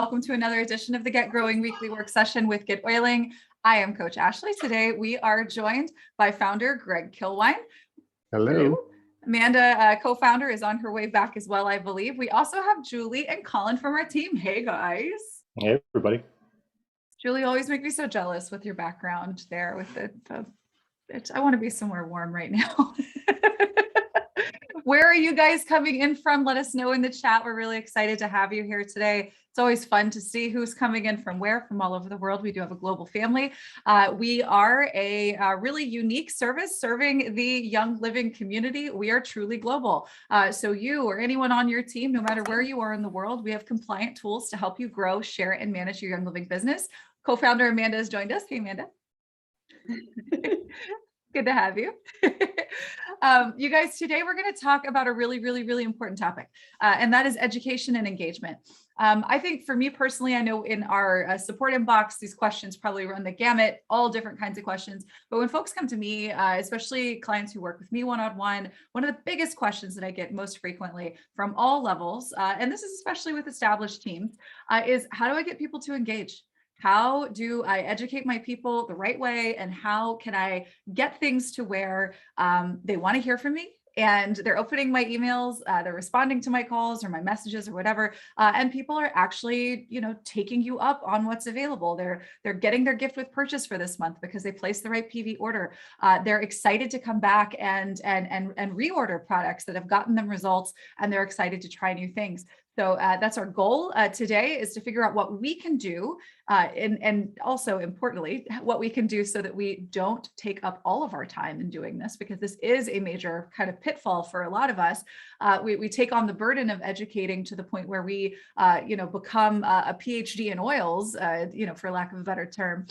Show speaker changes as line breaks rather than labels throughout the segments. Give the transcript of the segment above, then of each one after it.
Welcome to another edition of the Get Growing weekly work session with GetOiling. I am Coach Ashley. Today we are joined by founder Greg Kilwine.
Hello.
Amanda, co-founder, is on her way back as well, I believe. We also have Julie and Colin from our team. Hey guys.
Hey everybody.
Julie, always make me so jealous with your background there with I want to be somewhere warm right now. Where are you guys coming in from? Let us know in the chat. We're really excited to have you here today. It's always fun to see who's coming in from where, from all over the world. We do have a global family. We are a really unique service serving the young living community. We are truly global. So you or anyone on your team, no matter where you are in the world, we have compliant tools to help you grow, share, and manage your young living business. Co-founder Amanda has joined us. Hey, Amanda. Good to have you. You guys, today we're going to talk about a really important topic, and that is education and engagement. I think for me personally, I know in our support inbox, these questions probably run the gamut, all different kinds of questions. But when folks come to me, especially clients who work with me one-on-one, one of the biggest questions that I get most frequently from all levels, and this is especially with established teams, is how do I get people to engage? How do I educate my people the right way? And how can I get things to where they want to hear from me? And they're opening my emails, they're responding to my calls or my messages or whatever. And people are actually, taking you up on what's available. They're getting their gift with purchase for this month because they placed the right PV order. They're excited to come back and reorder products that have gotten them results, and they're excited to try new things. So that's our goal today, is to figure out what we can do, and also importantly, what we can do so that we don't take up all of our time in doing this, because this is a major kind of pitfall for a lot of us. We take on the burden of educating to the point where we, become a PhD in oils, for lack of a better term.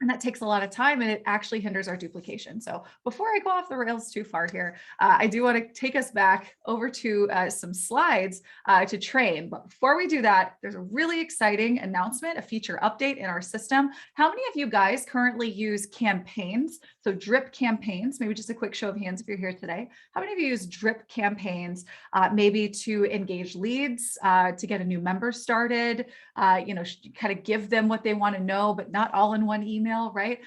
And that takes a lot of time, and it actually hinders our duplication. So before I go off the rails too far here, I do want to take us back over to some slides to train. But before we do that, there's a really exciting announcement, a feature update in our system. How many of you guys currently use campaigns? So drip campaigns, maybe just a quick show of hands if you're here today. How many of you use drip campaigns, maybe to engage leads, to get a new member started, kind of give them what they want to know, but not all in one email? Right?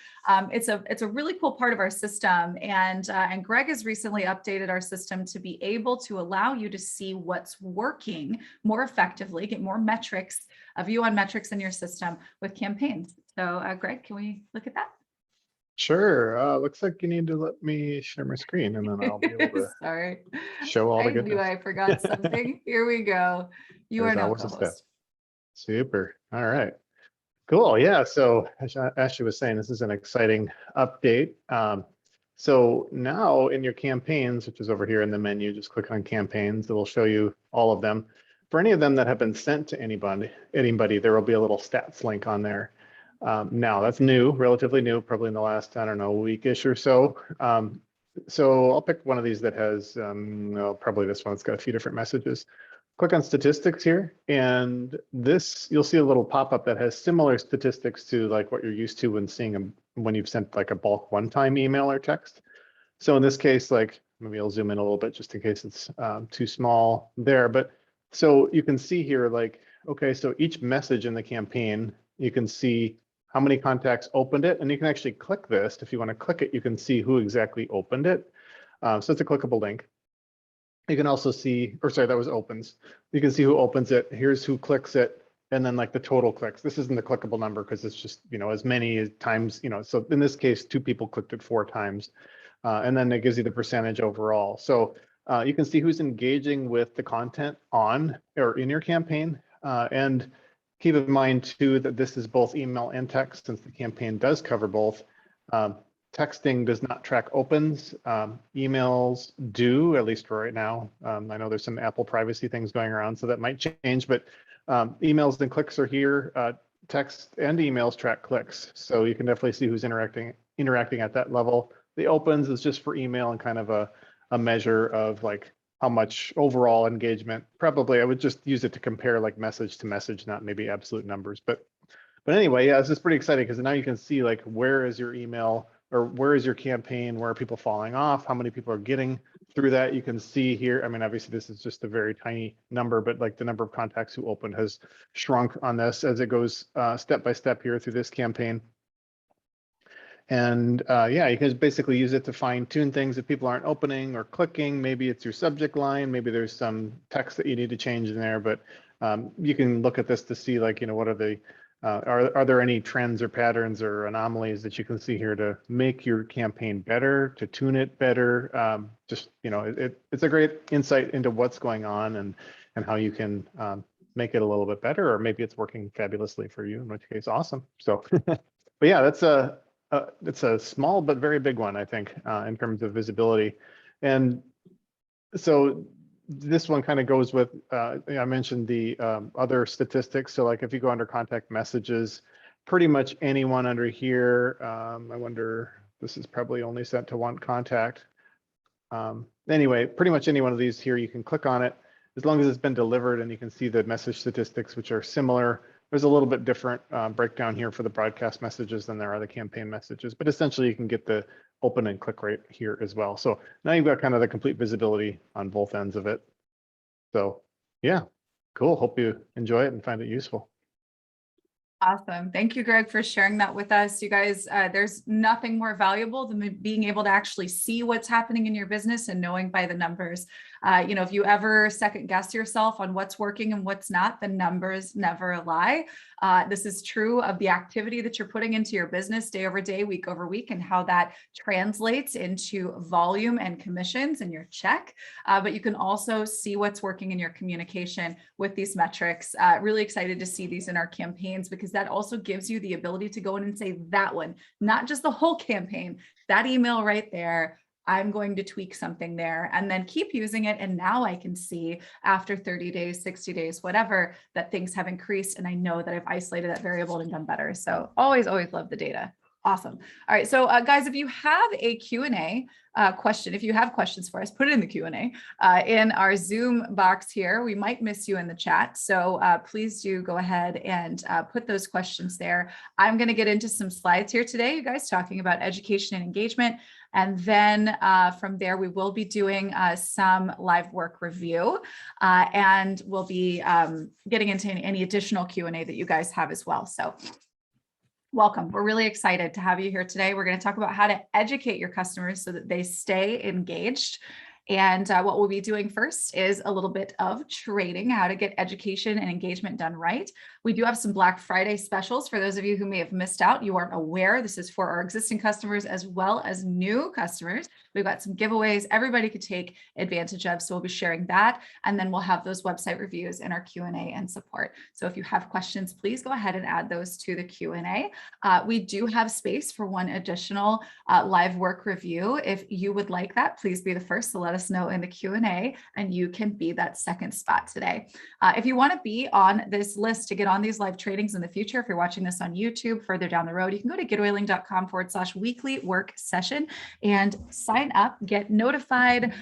It's a really cool part of our system, and Greg has recently updated our system to be able to allow you to see what's working more effectively, get more metrics, a view on metrics in your system with campaigns. So Greg, can we look at that?
Sure. Looks like you need to let me share my screen, and then I'll be able to
Sorry.
show all the goodness.
I knew I forgot something. Here we go. You are now co-host.
Super. All right. Cool. Yeah. So as Ashley was saying, this is an exciting update. So now in your campaigns, which is over here in the menu, just click on campaigns. It will show you all of them. For any of them that have been sent to anybody, there will be a little stats link on there. Now that's new, relatively new, probably in the last, weekish or so. So I'll pick one of these that has, probably this one. It's got a few different messages. Click on statistics here, and this, you'll see a little pop-up that has similar statistics to like what you're used to when seeing when you've sent like a bulk one-time email or text. So in this case, like maybe I'll zoom in a little bit just in case it's too small there. But so you can see here, like, okay, so each message in the campaign, you can see how many contacts opened it, and you can actually click this. If you want to click it, you can see who exactly opened it. So it's a clickable link. You can also see, that was opens. You can see who opens it. Here's who clicks it. And then like the total clicks. This isn't the clickable number because it's just, as many times, so in this case, 2 people clicked it 4 times. And then it gives you the percentage overall. So you can see who's engaging with the content on or in your campaign. And keep in mind too, that this is both email and text, since the campaign does cover both. Texting does not track opens. Emails do, at least for right now. I know there's some Apple privacy things going around, so that might change, but emails and clicks are here. Text and emails track clicks. So you can definitely see who's interacting at that level. The opens is just for email and kind of a measure of like how much overall engagement. Probably I would just use it to compare like message to message, not maybe absolute numbers. But anyway, yeah, this is pretty exciting because now you can see like where is your email, or where is your campaign? Where are people falling off? How many people are getting through that, you can see here, I mean, obviously this is just a very tiny number, but like the number of contacts who opened has shrunk on this as it goes step by step here through this campaign. And yeah, you can basically use it to fine tune things if people aren't opening or clicking. Maybe it's your subject line, maybe there's some text that you need to change in there, but you can look at this to see like, what are the, are there any trends or patterns or anomalies that you can see here to make your campaign better, to tune it better? Just, it's a great insight into what's going on and how you can make it a little bit better, or maybe it's working fabulously for you, in which case, awesome. So, but yeah, it's a small but very big one, I think, in terms of visibility. And so this one kind of goes with, I mentioned the other statistics. So like if you go under contact messages, pretty much anyone under here, I wonder, this is probably only sent to one contact. Anyway, pretty much any one of these here, you can click on it as long as it's been delivered, and you can see the message statistics, which are similar. There's a little bit different breakdown here for the broadcast messages than there are the campaign messages, but essentially you can get the open and click rate here as well. So now you've got kind of the complete visibility on both ends of it. So yeah, cool. Hope you enjoy it and find it useful.
Awesome. Thank you, Greg, for sharing that with us. You guys, there's nothing more valuable than being able to actually see what's happening in your business and knowing by the numbers. If you ever second guess yourself on what's working and what's not, the numbers never lie. This is true of the activity that you're putting into your business day over day, week over week, and how that translates into volume and commissions in your check. But you can also see what's working in your communication with these metrics. Really excited to see these in our campaigns, because that also gives you the ability to go in and say that one, not just the whole campaign, that email right there. I'm going to tweak something there and then keep using it. And now I can see after 30 days, 60 days, whatever, that things have increased. And I know that I've isolated that variable and done better. So always love the data. Awesome. All right. So guys, if you have a Q&A question, if you have questions for us, put it in the Q&A in our Zoom box here. We might miss you in the chat. So please do go ahead and put those questions there. I'm going to get into some slides here today, you guys, talking about education and engagement. And then from there, we will be doing some live work review, and we'll be getting into any additional Q&A that you guys have as well. So welcome. We're really excited to have you here today. We're going to talk about how to educate your customers so that they stay engaged. And what we'll be doing first is a little bit of training, how to get education and engagement done right. We do have some Black Friday specials for those of you who may have missed out. You aren't aware. This is for our existing customers as well as new customers. We've got some giveaways everybody could take advantage of. So we'll be sharing that. And then we'll have those website reviews in our Q&A and support. So if you have questions, please go ahead and add those to the Q&A. We do have space for one additional live work review. If you would like that, please be the first to let us know in the Q&A, and you can be that second spot today. If you want to be on this list to get on these live trainings in the future, if you're watching this on YouTube further down the road, you can go to getoiling.com/weekly work session and sign up, get notified,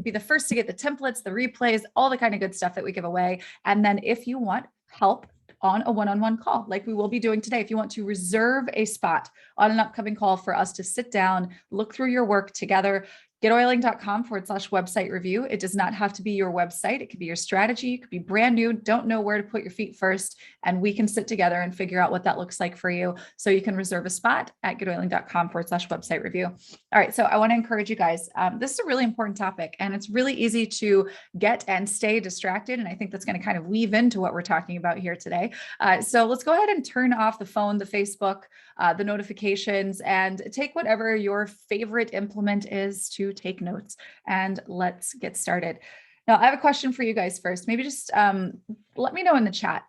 be the first to get the templates, the replays, all the kind of good stuff that we give away. And then if you want help on a one-on-one call, like we will be doing today, if you want to reserve a spot on an upcoming call for us to sit down, look through your work together, GetOiling.com/website review. It does not have to be your website. It could be your strategy. It could be brand new, don't know where to put your feet first. And we can sit together and figure out what that looks like for you. So you can reserve a spot at GetOiling.com/website review. All right. So I want to encourage you guys. This is a really important topic, and it's really easy to get and stay distracted. And I think that's going to kind of weave into what we're talking about here today. So let's go ahead and turn off the phone, the Facebook, the notifications, and take whatever your favorite implement is to take notes, and let's get started. Now, I have a question for you guys first. Maybe just let me know in the chat.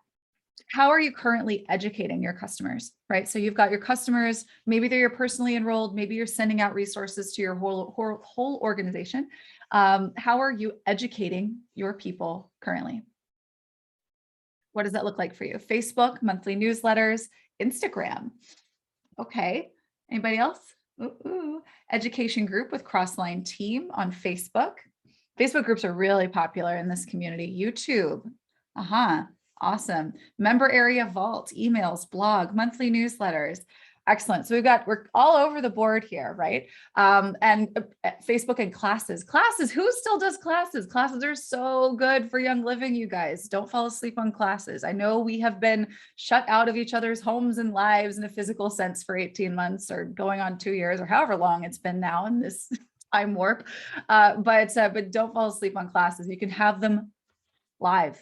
How are you currently educating your customers, right? So you've got your customers, maybe they're your personally enrolled, maybe you're sending out resources to your whole organization. How are you educating your people currently? What does that look like for you? Facebook, monthly newsletters, Instagram. Okay. Anybody else? Education group with Crossline team on Facebook. Facebook groups are really popular in this community. YouTube. Awesome. Member area vault, emails, blog, monthly newsletters. Excellent. So we're all over the board here, right? Facebook and classes. Who still does classes? Classes are so good for Young Living, you guys. Don't fall asleep on classes. I know we have been shut out of each other's homes and lives in a physical sense for 18 months or going on 2 years or however long it's been now in this time warp. But don't fall asleep on classes. You can have them live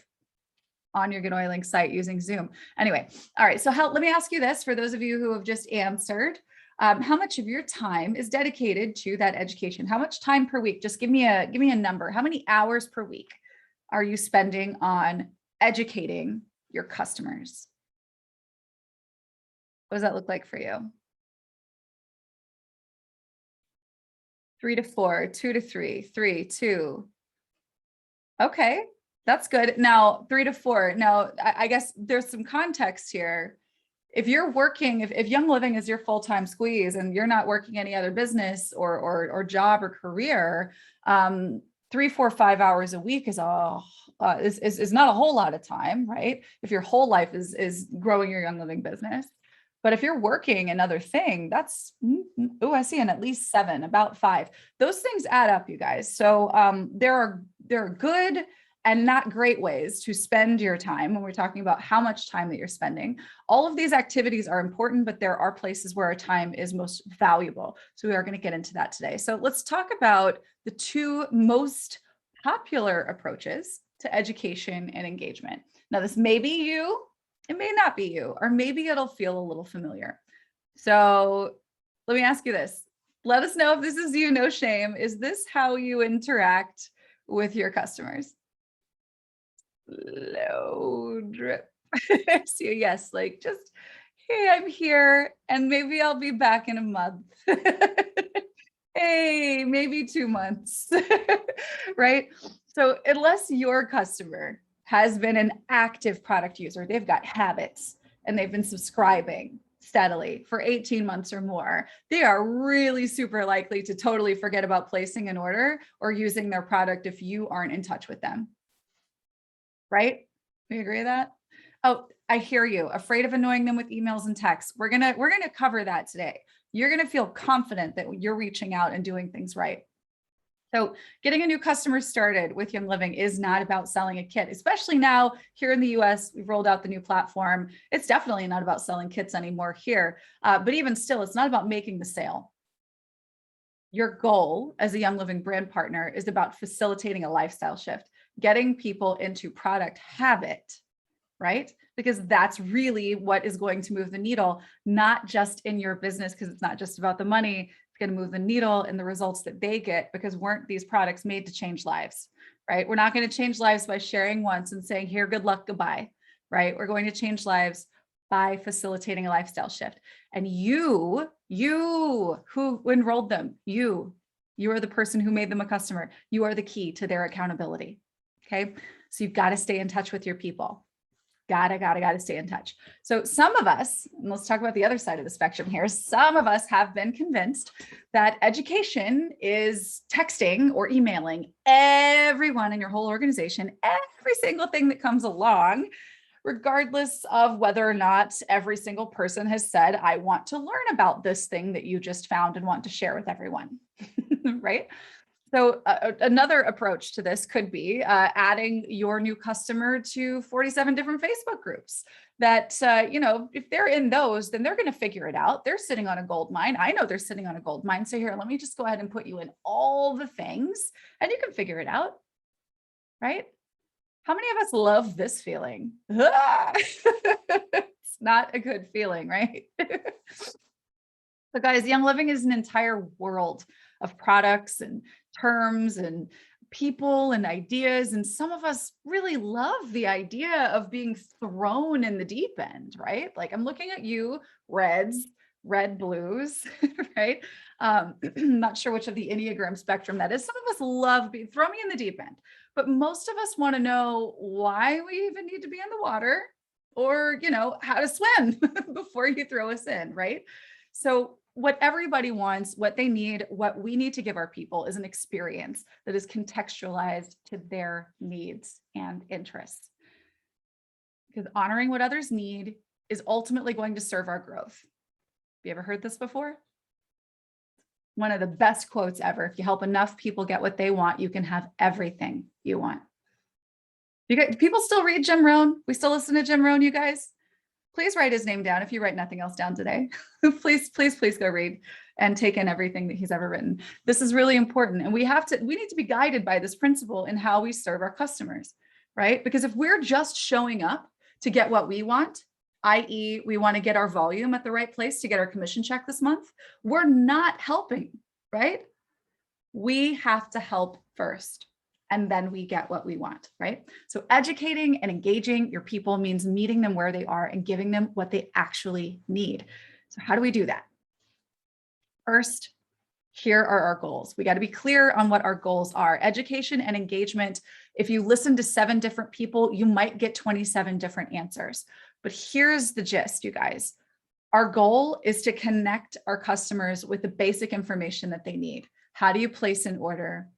on your GetOiling site using Zoom. Anyway, all right. So let me ask you this, for those of you who have just answered, how much of your time is dedicated to that education? How much time per week? Just give me a number. How many hours per week are you spending on educating your customers? What does that look like for you? 3 to 4, 2 to 3, 3, 2. Okay. That's good. Now, 3 to 4. Now, I guess there's some context here. If you're working, if Young Living is your full-time squeeze and you're not working any other business or job or career, 3, 4, 5 hours a week is not a whole lot of time, right? If your whole life is growing your Young Living business. But if you're working another thing, that's, I see an at least 7, about 5. Those things add up, you guys. So there are good and not great ways to spend your time when we're talking about how much time that you're spending. All of these activities are important, but there are places where our time is most valuable. So we are going to get into that today. So let's talk about the 2 most popular approaches to education and engagement. Now, this may be you, it may not be you, or maybe it'll feel a little familiar. So let me ask you this. Let us know if this is you, no shame. Is this how you interact with your customers? Low drip. So yes, like just, hey, I'm here and maybe I'll be back in a month. Hey, maybe 2 months, right? So unless your customer has been an active product user, they've got habits and they've been subscribing steadily for 18 months or more, they are really super likely to totally forget about placing an order or using their product if you aren't in touch with them. Right? We agree with that? Oh, I hear you. Afraid of annoying them with emails and texts. We're gonna cover that today. You're gonna feel confident that you're reaching out and doing things right. So getting a new customer started with Young Living is not about selling a kit, especially now here in the US, we've rolled out the new platform. It's definitely not about selling kits anymore here, but even still, it's not about making the sale. Your goal as a Young Living brand partner is about facilitating a lifestyle shift, getting people into product habit, right? Because that's really what is going to move the needle, not just in your business, because it's not just about the money. It's going to move the needle in the results that they get, because weren't these products made to change lives, right? We're not going to change lives by sharing once and saying, here, good luck, goodbye, right? We're going to change lives by facilitating a lifestyle shift. And you who enrolled them, you are the person who made them a customer. You are the key to their accountability. Okay. So you've got to stay in touch with your people. Gotta stay in touch. So some of us, and let's talk about the other side of the spectrum here. Some of us have been convinced that education is texting or emailing everyone in your whole organization, every single thing that comes along, regardless of whether or not every single person has said, I want to learn about this thing that you just found and want to share with everyone, right? So another approach to this could be adding your new customer to 47 different Facebook groups that, if they're in those, then they're going to figure it out. They're sitting on a gold mine. I know they're sitting on a gold mine. So here, let me just go ahead and put you in all the things and you can figure it out, right? How many of us love this feeling? It's not a good feeling, right? So guys, Young Living is an entire world of products and terms and people and ideas. And some of us really love the idea of being thrown in the deep end, right? Like I'm looking at you, red, blues, right? Not sure which of the Enneagram spectrum that is. Some of us love throw me in the deep end, but most of us want to know why we even need to be in the water or, how to swim before you throw us in, right? So what everybody wants, what they need, what we need to give our people is an experience that is contextualized to their needs and interests. Because honoring what others need is ultimately going to serve our growth. you ever heard this before? One of the best quotes ever. If you help enough people get what they want, you can have everything you want. Do people still read Jim Rohn? We still listen to Jim Rohn, you guys? Please write his name down if you write nothing else down today. Please, please, please go read and take in everything that he's ever written. This is really important. And we need to be guided by this principle in how we serve our customers, right? Because if we're just showing up to get what we want, i.e. we want to get our volume at the right place to get our commission check this month, we're not helping, right? We have to help first, and then we get what we want, right? So educating and engaging your people means meeting them where they are and giving them what they actually need. So how do we do that? First, here are our goals. We got to be clear on what our goals are. Education and engagement. If you listen to 7 different people, you might get 27 different answers. But here's the gist, you guys. Our goal is to connect our customers with the basic information that they need. How do you place an order?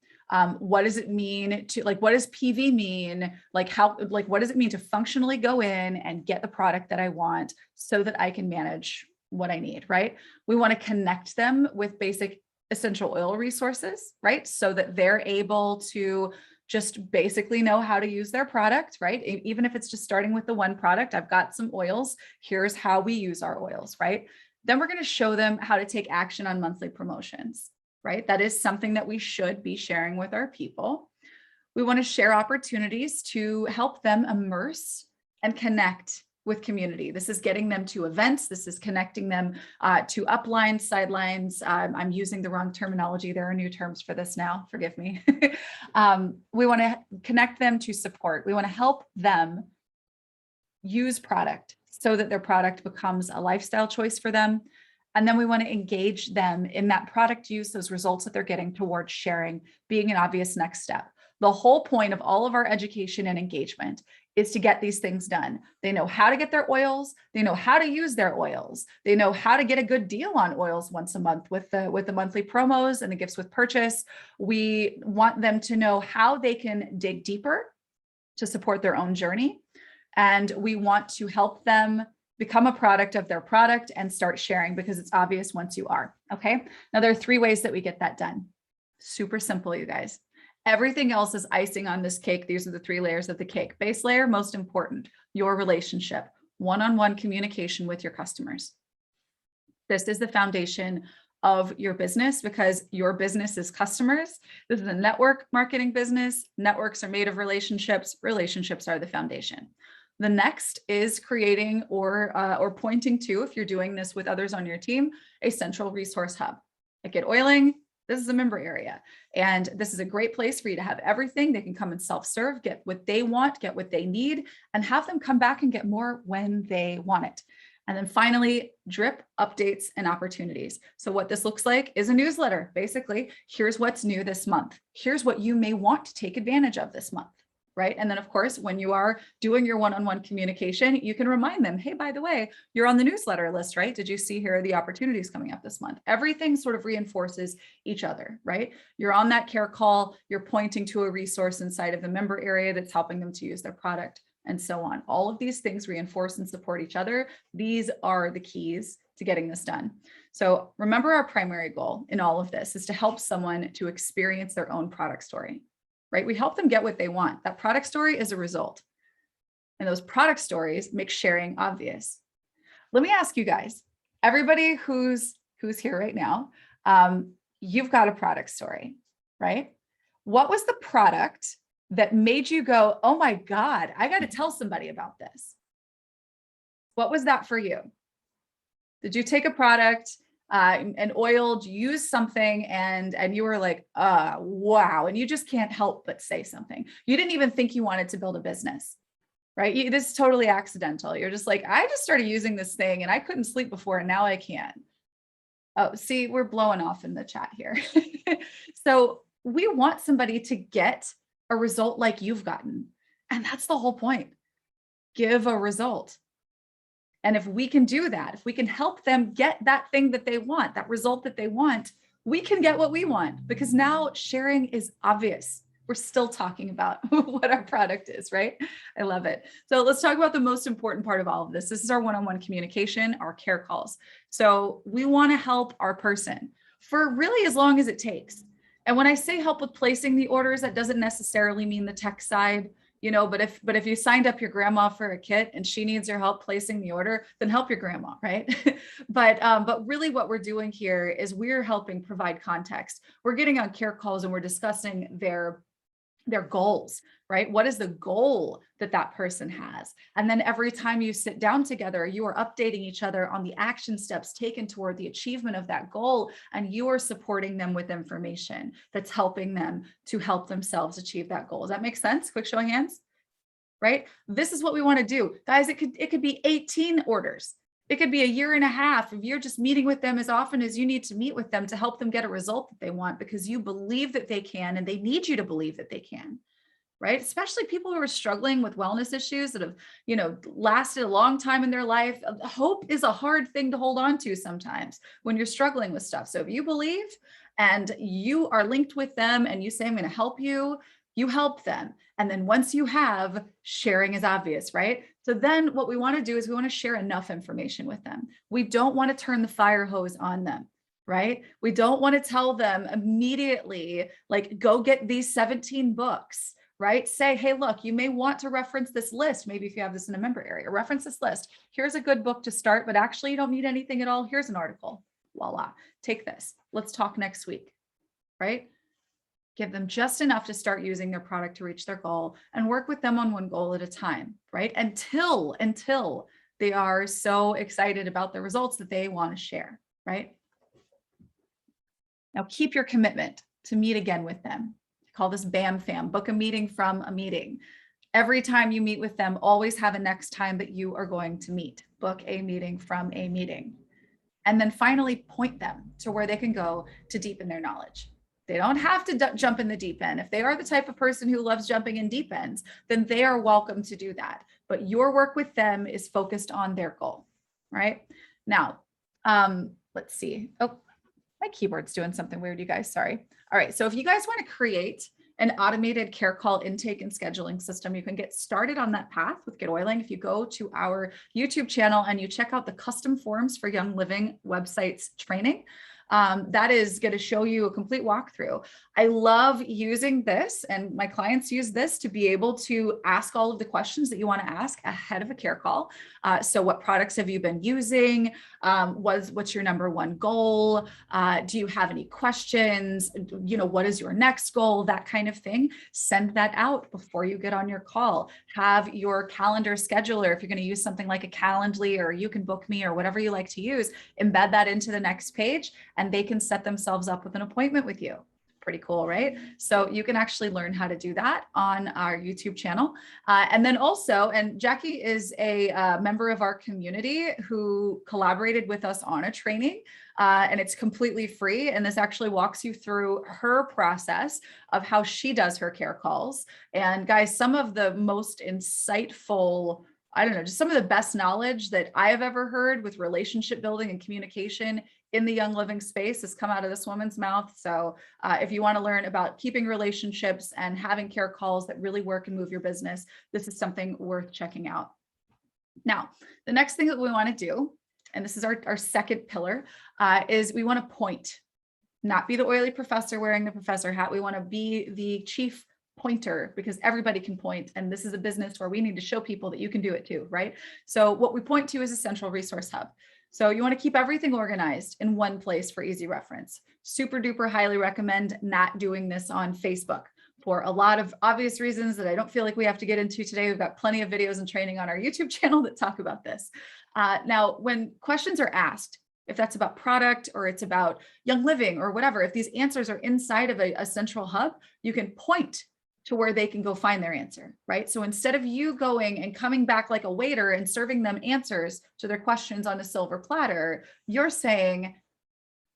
What does it mean to, like, what does PV mean? Like what does it mean to functionally go in and get the product that I want so that I can manage what I need, right? We want to connect them with basic essential oil resources, right? So that they're able to just basically know how to use their product, right? Even if it's just starting with the one product, I've got some oils, here's how we use our oils, right? Then we're going to show them how to take action on monthly promotions, right? That is something that we should be sharing with our people. We want to share opportunities to help them immerse and connect with community. This is getting them to events. This is connecting them to uplines, sidelines. I'm using the wrong terminology. There are new terms for this now. Forgive me. We want to connect them to support. We want to help them use product so that their product becomes a lifestyle choice for them. And then we want to engage them in that product use, those results that they're getting towards sharing, being an obvious next step. The whole point of all of our education and engagement is to get these things done. They know how to get their oils. They know how to use their oils. They know how to get a good deal on oils once a month with the monthly promos and the gifts with purchase. We want them to know how they can dig deeper to support their own journey. And we want to help them become a product of their product and start sharing, because it's obvious once you are. Okay. Now there are 3 ways that we get that done. Super simple, you guys. Everything else is icing on this cake. These are the 3 layers of the cake. Base layer, most important, your relationship, one-on-one communication with your customers. This is the foundation of your business, because your business is customers. This is a network marketing business. Networks are made of relationships. Relationships are the foundation. The next is creating or pointing to, if you're doing this with others on your team, a central resource hub. At GetOiling, this is a member area. And this is a great place for you to have everything. They can come and self-serve, get what they want, get what they need, and have them come back and get more when they want it. And then finally, drip updates and opportunities. So what this looks like is a newsletter. Basically, here's what's new this month. Here's what you may want to take advantage of this month. Right. And then, of course, when you are doing your one-on-one communication, you can remind them, hey, by the way, you're on the newsletter list, right? Did you see here are the opportunities coming up this month? Everything sort of reinforces each other, right? You're on that care call, you're pointing to a resource inside of the member area that's helping them to use their product, and so on. All of these things reinforce and support each other. These are the keys to getting this done. So remember, our primary goal in all of this is to help someone to experience their own product story. Right? We help them get what they want. That product story is a result. And those product stories make sharing obvious. Let me ask you guys, everybody who's here right now, you've got a product story, right? What was the product that made you go, oh my God, I got to tell somebody about this? What was that for you? Did you take a product, an oil, use something, and you were like, wow, and you just can't help but say something. You didn't even think you wanted to build a business, right? This is totally accidental. You're just like, I just started using this thing and I couldn't sleep before, and now I can. Oh, see, we're blowing off in the chat here. So we want somebody to get a result like you've gotten. And that's the whole point. Give a result. And if we can do that, if we can help them get that thing that they want, that result that they want, we can get what we want, because now sharing is obvious. we're still talking about what our product is, right? I love it. So let's talk about the most important part of all of this. This is our one-on-one communication, our care calls. So we want to help our person for really as long as it takes. And when I say help with placing the orders, that doesn't necessarily mean the tech side, but if you signed up your grandma for a kit and she needs your help placing the order, then help your grandma, right? But really what we're doing here is we're helping provide context. We're getting on care calls and we're discussing their goals, right? What is the goal that that person has? And then every time you sit down together, you are updating each other on the action steps taken toward the achievement of that goal. And you are supporting them with information that's helping them to help themselves achieve that goal. Does that make sense? Quick show of hands, right? This is what we want to do. Guys, it could be 18 orders. It could be a year and a half if you're just meeting with them as often as you need to meet with them to help them get a result that they want because you believe that they can and they need you to believe that they can, right? Especially people who are struggling with wellness issues that have, lasted a long time in their life. Hope is a hard thing to hold on to sometimes when you're struggling with stuff. So if you believe and you are linked with them and you say, I'm going to help you, you help them. And then once you have, sharing is obvious, right? So then what we want to do is we want to share enough information with them. We don't want to turn the fire hose on them, right? We don't want to tell them immediately, like, go get these 17 books, right? Say, hey, look, you may want to reference this list. Maybe if you have this in a member area, reference this list. Here's a good book to start, but actually you don't need anything at all. Here's an article. Voila, take this. Let's talk next week, right? Give them just enough to start using their product to reach their goal and work with them on one goal at a time, right? Until they are so excited about the results that they want to share, right? Now keep your commitment to meet again with them. I call this BAM fam, book a meeting from a meeting. Every time you meet with them, always have a next time that you are going to meet. Book a meeting from a meeting. And then finally point them to where they can go to deepen their knowledge. They don't have to jump in the deep end. If they are the type of person who loves jumping in deep ends, then they are welcome to do that. But your work with them is focused on their goal, right? Now, let's see. Oh, my keyboard's doing something weird, you guys, sorry. All right, so if you guys want to create an automated care call intake and scheduling system, you can get started on that path with GetOiling. If you go to our YouTube channel and you check out the custom forms for Young Living websites training, that is going to show you a complete walkthrough. I love using this, and my clients use this to be able to ask all of the questions that you want to ask ahead of a care call. So what products have you been using? What's your number one goal? Do you have any questions? What is your next goal? That kind of thing. Send that out before you get on your call. Have your calendar scheduler, if you're going to use something like a Calendly or You Can Book Me or whatever you like to use, embed that into the next page and they can set themselves up with an appointment with you. Pretty cool, right? So you can actually learn how to do that on our YouTube channel. And then also, and Jackie is a member of our community who collaborated with us on a training, and it's completely free. And this actually walks you through her process of how she does her care calls. And guys, some of the most insightful, just some of the best knowledge that I have ever heard with relationship building and communication in the Young Living space has come out of this woman's mouth. So if you want to learn about keeping relationships and having care calls that really work and move your business, this is something worth checking out. Now, the next thing that we want to do, and this is our second pillar, is we want to point, not be the oily professor wearing the professor hat. We want to be the chief pointer because everybody can point. And this is a business where we need to show people that you can do it too, right? So what we point to is a central resource hub. So you want to keep everything organized in one place for easy reference. Super duper highly recommend not doing this on Facebook for a lot of obvious reasons that I don't feel like we have to get into today. We've got plenty of videos and training on our YouTube channel that talk about this. Now, when questions are asked, if that's about product or it's about Young Living or whatever, if these answers are inside of a central hub, you can point to where they can go find their answer, right? So instead of you going and coming back like a waiter and serving them answers to their questions on a silver platter, you're saying,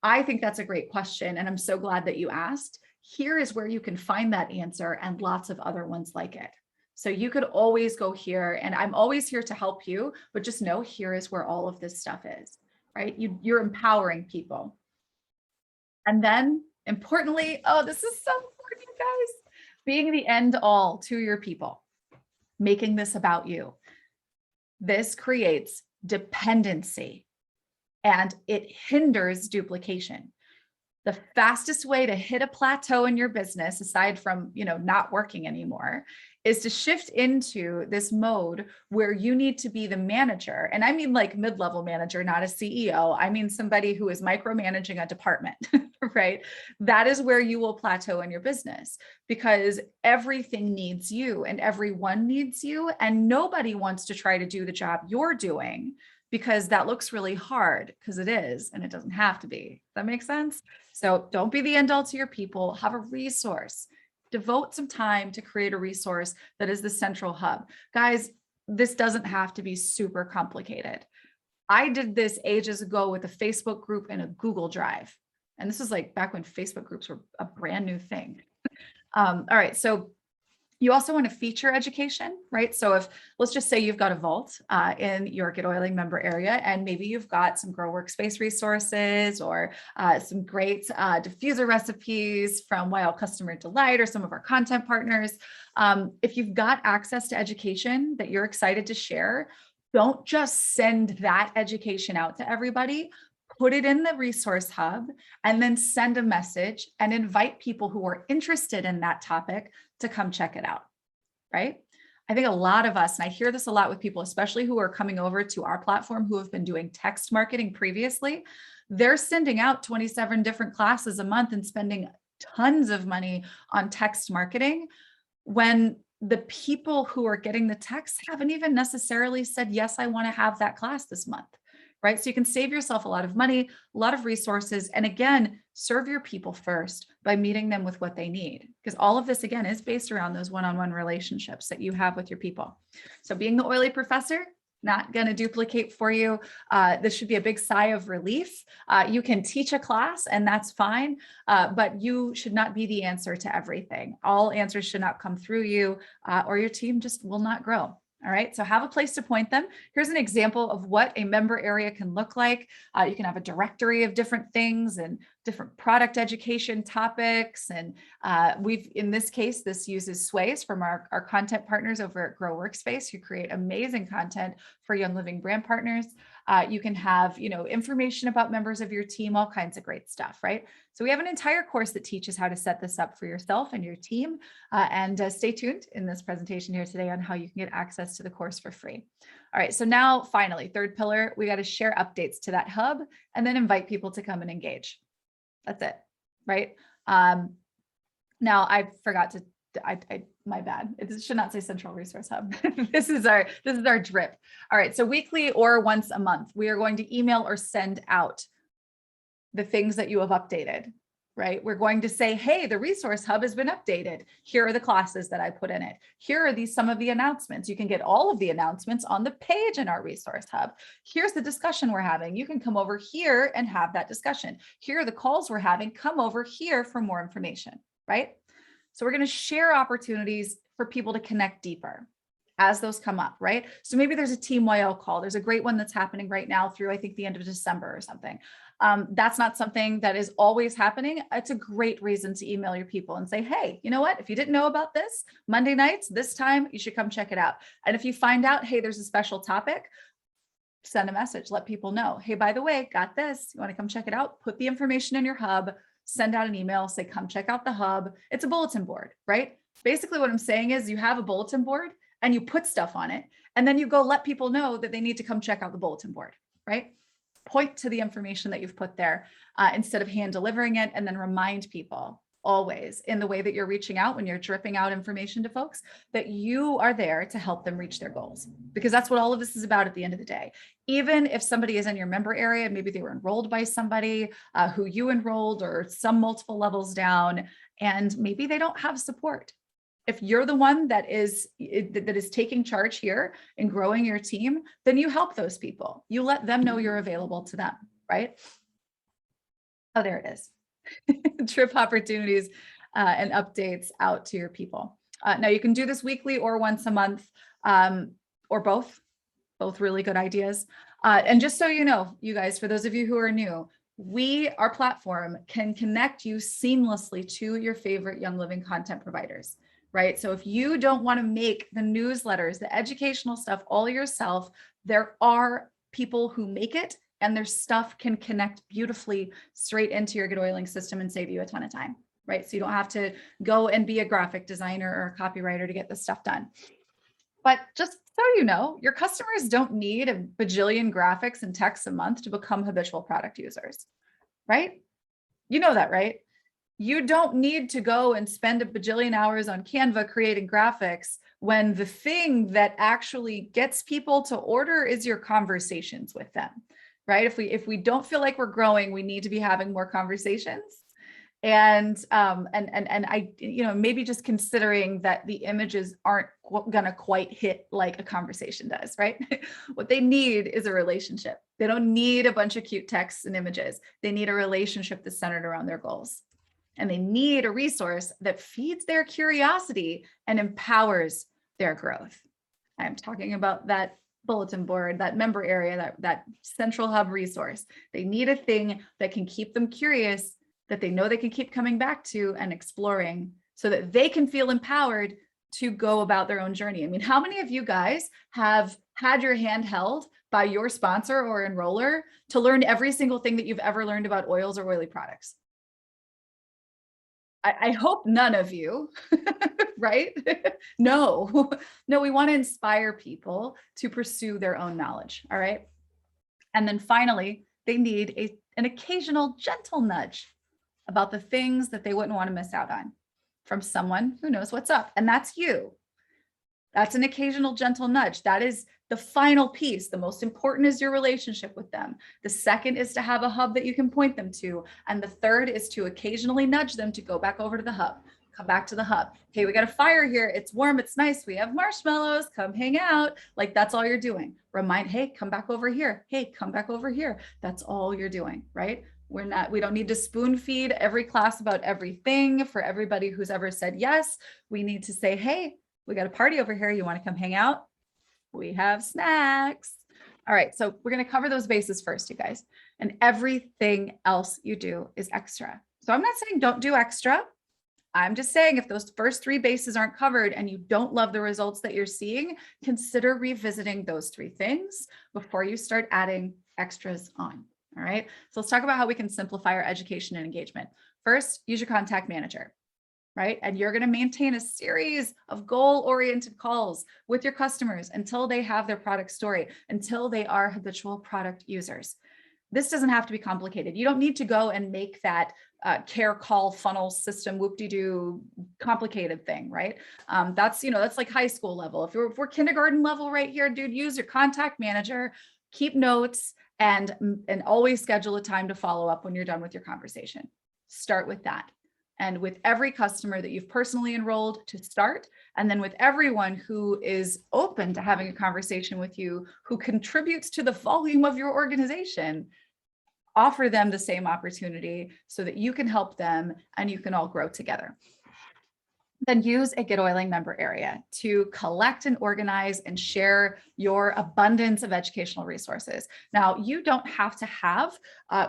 I think that's a great question. And I'm so glad that you asked. Here is where you can find that answer and lots of other ones like it. So you could always go here, and I'm always here to help you, but just know here is where all of this stuff is, right? You're empowering people. And then importantly, oh, this is so important, you guys. Being the end all to your people, making this about you. This creates dependency and it hinders duplication. The fastest way to hit a plateau in your business, aside from, not working anymore, is to shift into this mode where you need to be the manager. And I mean like mid-level manager, not a CEO. I mean somebody who is micromanaging a department, right? That is where you will plateau in your business because everything needs you and everyone needs you. And nobody wants to try to do the job you're doing because that looks really hard, because it is, and it doesn't have to be. Does that make sense? So don't be the end all to your people. Have a resource. Devote some time to create a resource that is the central hub. Guys, this doesn't have to be super complicated. I did this ages ago with a Facebook group and a Google Drive. And this is like back when Facebook groups were a brand new thing. All right, so you also want to feature education, right? So if, let's just say you've got a vault in your GetOiling member area, and maybe you've got some Grow Workspace resources or some great diffuser recipes from Wild Customer Delight or some of our content partners. If you've got access to education that you're excited to share, don't just send that education out to everybody. Put it in the resource hub and then send a message and invite people who are interested in that topic to come check it out, right? I think a lot of us, and I hear this a lot with people, especially who are coming over to our platform, who have been doing text marketing previously, they're sending out 27 different classes a month and spending tons of money on text marketing when the people who are getting the text haven't even necessarily said, yes, I want to have that class this month. Right? So you can save yourself a lot of money, a lot of resources, and again, serve your people first by meeting them with what they need. Because all of this, again, is based around those one-on-one relationships that you have with your people. So being the oily professor, not going to duplicate for you. This should be a big sigh of relief. You can teach a class and that's fine, but you should not be the answer to everything. All answers should not come through you or your team just will not grow. All right, so have a place to point them. Here's an example of what a member area can look like. You can have a directory of different things and different product education topics. And in this case, this uses Sways from our content partners over at Grow Workspace, who create amazing content for Young Living brand partners. You can have, information about members of your team, all kinds of great stuff, right? So we have an entire course that teaches how to set this up for yourself and your team. And stay tuned in this presentation here today on how you can get access to the course for free. All right, so now finally, third pillar, we got to share updates to that hub and then invite people to come and engage. That's it, right? Now I forgot to, my bad. It should not say Central Resource Hub. This is our drip. All right, so weekly or once a month, we are going to email or send out the things that you have updated, right? We're going to say, hey, the resource hub has been updated. Here are the classes that I put in it. Here are some of the announcements. You can get all of the announcements on the page in our resource hub. Here's the discussion we're having. You can come over here and have that discussion. Here are the calls we're having. Come over here for more information, right? So we're going to share opportunities for people to connect deeper as those come up, right? So maybe there's a Team YL call. There's a great one that's happening right now through, I think, the end of December or something. That's not something that is always happening. It's a great reason to email your people and say, hey, you know what? If you didn't know about this, Monday nights, this time, you should come check it out. And if you find out, hey, there's a special topic, send a message, let people know, hey, by the way, got this. You want to come check it out? Put the information in your hub, send out an email, say, come check out the hub. It's a bulletin board, right? Basically what I'm saying is you have a bulletin board and you put stuff on it, and then you go let people know that they need to come check out the bulletin board, right? Point to the information that you've put there instead of hand delivering it, and then remind people always in the way that you're reaching out when you're dripping out information to folks that you are there to help them reach their goals, because that's what all of this is about at the end of the day. Even if somebody is in your member area, maybe they were enrolled by somebody who you enrolled or some multiple levels down, and maybe they don't have support. If you're the one that is taking charge here and growing your team, then you help those people. You let them know you're available to them, right? Oh, there it is. Trip opportunities and updates out to your people. Now you can do this weekly or once a month or both really good ideas. And just so you know, you guys, for those of you who are new, our platform can connect you seamlessly to your favorite Young Living content providers. right? So if you don't want to make the newsletters, the educational stuff all yourself, there are people who make it, and their stuff can connect beautifully straight into your GetOiling system and save you a ton of time, right? So you don't have to go and be a graphic designer or a copywriter to get this stuff done. But just so you know, your customers don't need a bajillion graphics and texts a month to become habitual product users, right? You know that, right? You don't need to go and spend a bajillion hours on Canva creating graphics when the thing that actually gets people to order is your conversations with them, right? If we don't feel like we're growing, we need to be having more conversations. And I, maybe just considering that the images aren't gonna quite hit like a conversation does, right? What they need is a relationship. They don't need a bunch of cute texts and images. They need a relationship that's centered around their goals. And they need a resource that feeds their curiosity and empowers their growth. I'm talking about that bulletin board, that member area, that central hub resource. They need a thing that can keep them curious, that they know they can keep coming back to and exploring, so that they can feel empowered to go about their own journey. I mean, how many of you guys have had your hand held by your sponsor or enroller to learn every single thing that you've ever learned about oils or oily products? I hope none of you, right? No, we want to inspire people to pursue their own knowledge, all right? And then finally, they need an occasional gentle nudge about the things that they wouldn't want to miss out on from someone who knows what's up. And that's you. That's an occasional gentle nudge. That is the final piece. The most important is your relationship with them. The second is to have a hub that you can point them to. And the third is to occasionally nudge them to go back over to the hub. Come back to the hub. Hey, we got a fire here. It's warm. It's nice. We have marshmallows. Come hang out. Like, that's all you're doing. Remind, hey, come back over here. Hey, come back over here. That's all you're doing, right? We don't need to spoon feed every class about everything for everybody who's ever said yes. We need to say, hey, we got a party over here. You want to come hang out? We have snacks. All right. So we're going to cover those bases first, you guys. And everything else you do is extra. So I'm not saying don't do extra. I'm just saying if those first three bases aren't covered and you don't love the results that you're seeing, consider revisiting those three things before you start adding extras on. All right. So let's talk about how we can simplify our education and engagement. First, use your contact manager, right? And you're going to maintain a series of goal-oriented calls with your customers until they have their product story, until they are habitual product users. This doesn't have to be complicated. You don't need to go and make that care call funnel system whoop-de-doo complicated thing, right? That's like high school level. If we're kindergarten level right here, dude, use your contact manager, keep notes, and always schedule a time to follow up when you're done with your conversation. Start with that. And with every customer that you've personally enrolled to start, and then with everyone who is open to having a conversation with you, who contributes to the volume of your organization, offer them the same opportunity so that you can help them and you can all grow together. Then use a GetOiling member area to collect and organize and share your abundance of educational resources. Now, you don't have to have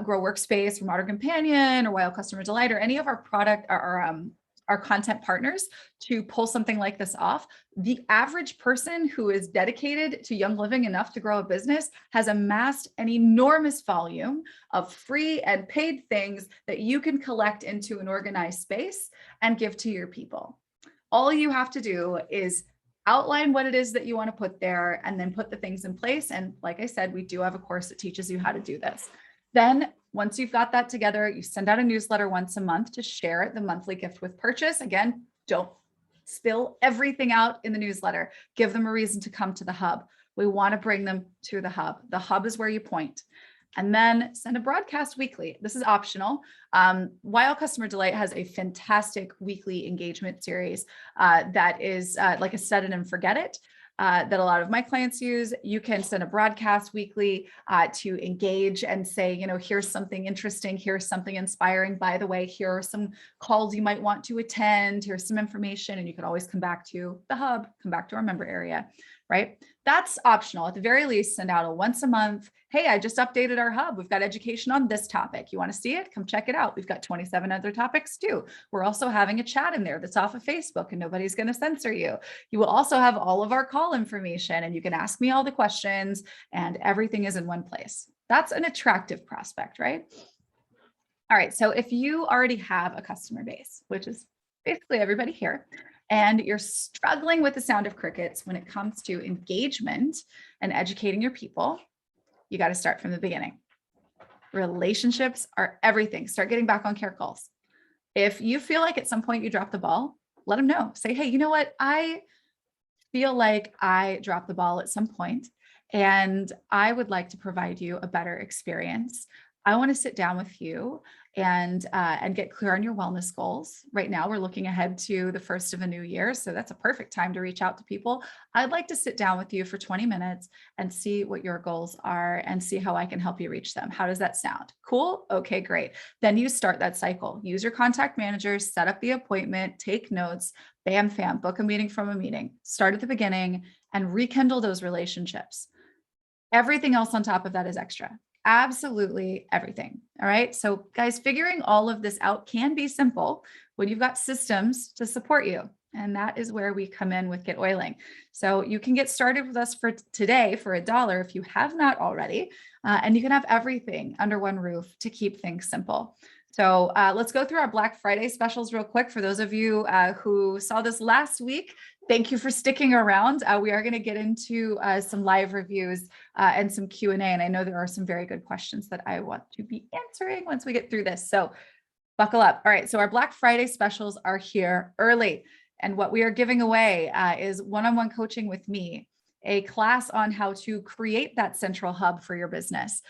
Grow Workspace or Modern Companion or Wild Customer Delight or any of our our content partners to pull something like this off. The average person who is dedicated to Young Living enough to grow a business has amassed an enormous volume of free and paid things that you can collect into an organized space and give to your people. All you have to do is outline what it is that you want to put there and then put the things in place. And like I said, we do have a course that teaches you how to do this. Then once you've got that together, you send out a newsletter once a month to share the monthly gift with purchase. Again, don't spill everything out in the newsletter. Give them a reason to come to the hub. We want to bring them to the hub. The hub is where you point. And then send a broadcast weekly. This is optional. Wild Customer Delight has a fantastic weekly engagement series that is like a set it and forget it that a lot of my clients use. You can send a broadcast weekly to engage and say, here's something interesting, here's something inspiring. By the way, here are some calls you might want to attend, here's some information, and you can always come back to the hub, come back to our member area. right? That's optional. At the very least, send out a once a month, hey, I just updated our hub. We've got education on this topic. You want to see it? Come check it out. We've got 27 other topics too. We're also having a chat in there that's off of Facebook and nobody's going to censor you. You will also have all of our call information and you can ask me all the questions and everything is in one place. That's an attractive prospect, right? All right. So if you already have a customer base, which is basically everybody here, and you're struggling with the sound of crickets when it comes to engagement and educating your people, you got to start from the beginning. Relationships are everything. Start getting back on care calls. If you feel like at some point you dropped the ball, let them know. Say, hey, you know what? I feel like I dropped the ball at some point, and I would like to provide you a better experience. I want to sit down with you and get clear on your wellness goals. Right now, we're looking ahead to the first of a new year. So that's a perfect time to reach out to people. I'd like to sit down with you for 20 minutes and see what your goals are and see how I can help you reach them. How does that sound? Cool? Okay, great. Then you start that cycle. Use your contact managers, set up the appointment, take notes, bam, fam, book a meeting from a meeting. Start at the beginning and rekindle those relationships. Everything else on top of that is extra. Absolutely everything. All right. So guys, figuring all of this out can be simple when you've got systems to support you. And that is where we come in with GetOiling. So you can get started with us for today for $1 if you have not already. And you can have everything under one roof to keep things simple. So let's go through our Black Friday specials real quick. For those of you who saw this last week, thank you for sticking around. We are going to get into some live reviews and some Q&A. And I know there are some very good questions that I want to be answering once we get through this. So buckle up. All right. So our Black Friday specials are here early. And what we are giving away is one-on-one coaching with me, a class on how to create that central hub for your business,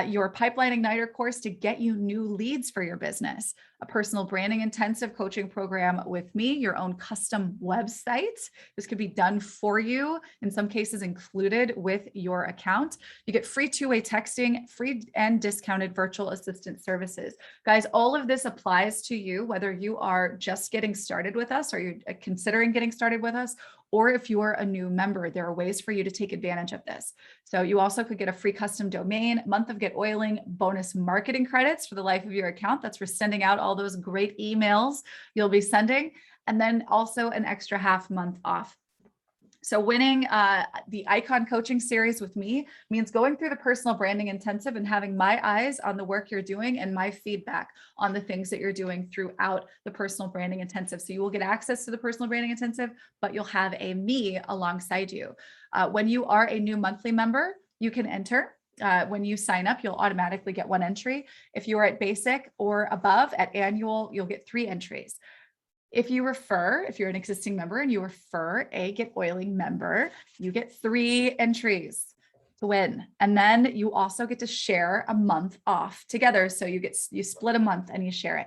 your pipeline igniter course to get you new leads for your business, a personal branding intensive coaching program with me, your own custom website. This could be done for you, in some cases included with your account. You get free two-way texting, free and discounted virtual assistant services. Guys, all of this applies to you, whether you are just getting started with us or you're considering getting started with us, or if you are a new member, there are ways for you to take advantage of this. So you also could get a free custom domain, month of GetOiling, bonus marketing credits for the life of your account. That's for sending out all those great emails you'll be sending. And then also an extra half month off. So winning the Icon Coaching Series with me means going through the personal branding intensive and having my eyes on the work you're doing and my feedback on the things that you're doing throughout the personal branding intensive. So you will get access to the personal branding intensive, but you'll have a me alongside you. When you are a new monthly member, you can enter. When you sign up, you'll automatically get 1 entry. If you are at basic or above at annual, you'll get 3 entries. If you're an existing member and you refer a GetOiling member, you get 3 entries to win. And then you also get to share a month off together. So you split a month and you share it.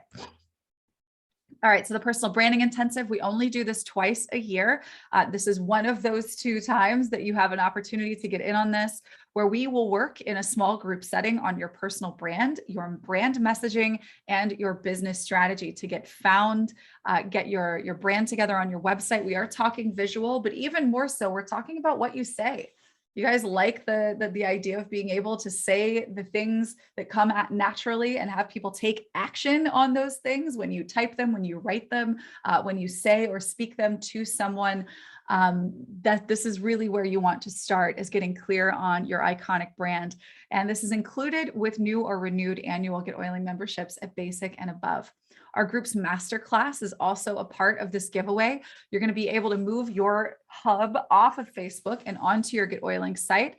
All right, so the personal branding intensive, we only do this twice a year. This is one of those 2 times that you have an opportunity to get in on this, where we will work in a small group setting on your personal brand, your brand messaging, and your business strategy to get found, get your brand together on your website. We are talking visual, but even more so, we're talking about what you say. You guys like the idea of being able to say the things that come at naturally and have people take action on those things when you type them, when you write them, when you say or speak them to someone. That this is really where you want to start, is getting clear on your iconic brand. And this is included with new or renewed annual GetOiling memberships at basic and above. Our group's Masterclass is also a part of this giveaway. You're going to be able to move your hub off of Facebook and onto your GetOiling site.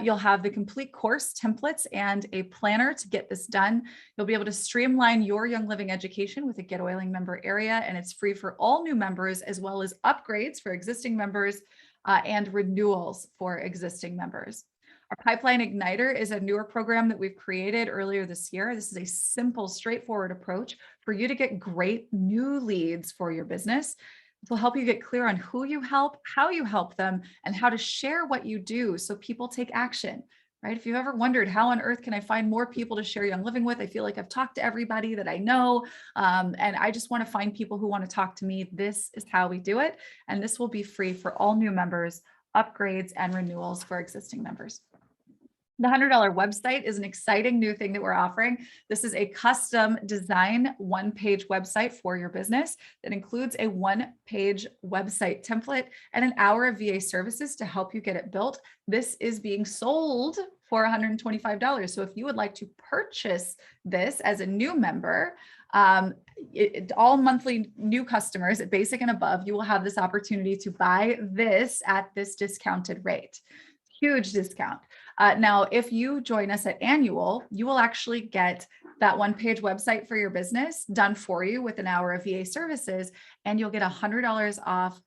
You'll have the complete course templates and a planner to get this done. You'll be able to streamline your Young Living education with a GetOiling member area, and it's free for all new members, as well as upgrades for existing members and renewals for existing members. Our Pipeline Igniter is a newer program that we've created earlier this year. This is a simple, straightforward approach for you to get great new leads for your business. It will help you get clear on who you help, how you help them, and how to share what you do so people take action, right? If you've ever wondered, how on earth can I find more people to share Young Living with? I feel like I've talked to everybody that I know, and I just want to find people who want to talk to me. This is how we do it. And this will be free for all new members upgrades, and renewals for existing members. The $100 website is an exciting new thing that we're offering. This is a custom design one-page website for your business that includes a one-page website template and an hour of VA services to help you get it built. This is being sold for $125. So if you would like to purchase this as a new member, all monthly new customers at basic and above, you will have this opportunity to buy this at this discounted rate. Huge discount. Now, if you join us at annual, you will actually get that one-page website for your business done for you with an hour of VA services, and you'll get $100 off